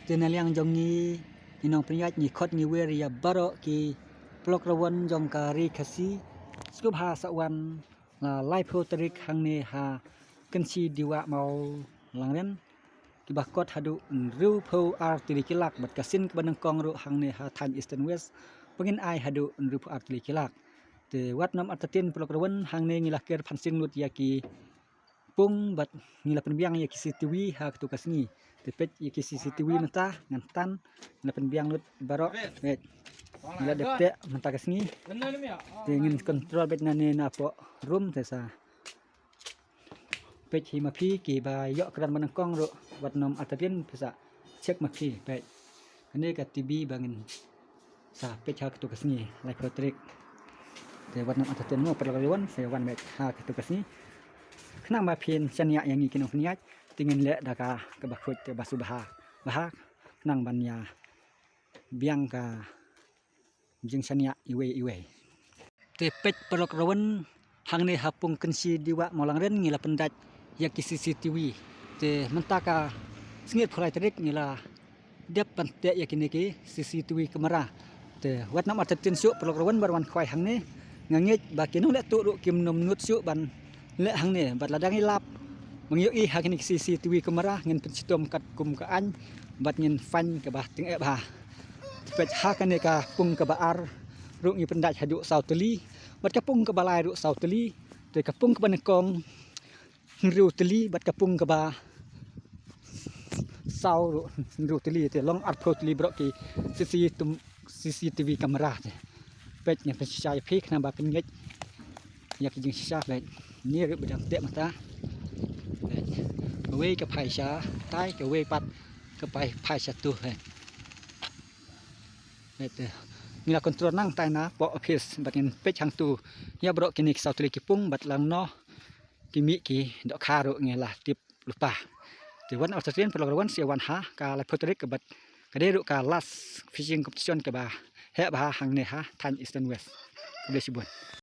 Tenaliang jongi inong prinyat ni khot ni wer ya baro ki plok rawan jong kari kasi skup ha sawan la life terik hang ne ha kensi diwa mau langren ki bakot hadu ru pho artili kilak bat kasin ke banang kong ru hang ne ha tan eastern west pengin ai hadu ru pho artili kilak te wat nam atatin plok rawan hang ne ngilakir pansing lut ya ki pung bat ngila penbiang ya ki CCTV ha tu kasni tepet ya ki CCTV mentah ngantan ngila penbiang lut barok bet ngila depte mentah kasni ingin kontrol bet nane na po room tesa pet hi mapi ki ba yok keran manangkong ro wat nom atatin pesa cek mapi bet ane ka TV bangin sa pet ha tu kasni like protrik te wat nom atatin mo perlawan sewan bet ha tu kasni kenang ma pin chania yang ikin niat tingin le daka ke bakut te basubaha bahak nang banya biang ka jing chania iwe te pet perok rawan hang ne hapung kensi diwa molangren ngila pendat ya ki CCTV te mentaka singit pholai terik ngila dep pante ya kini ki CCTV kamera te wat nam atatin su perok rawan barwan khwai hang ne ngangit bakinu le tu ru kim nom nut su ban le hang ne bat ladang ilap mengyoi hak ni CCTV kamera ngin pensitom kat kum ka an bat ngin fan ke bah ting e bah pet hak ne ka pung ke baar ru ngi pendat hadu sauteli bat ka pung ke balai ru sauteli te ka pung ke banekong ru teli bat ka pung ke ba sau ru teli te long art pro teli bro ki CCTV kamera te pet ngi pensai phik na ba pengit ya ki jing sisa bet ni ru bedang te mata we ke phai sha tai ke we pat ke phai sha tu he bet ni la kontrol nang tai na po office bakin pech hang tu ya bro kinik sautli kipung bat lang no kimi ki dok kharu ngela tip lupa ti wan australian program si wan ha ka la photrik ke bat kade ru ka last fishing competition ke ba he ba hang ne ha tan eastern west le sibun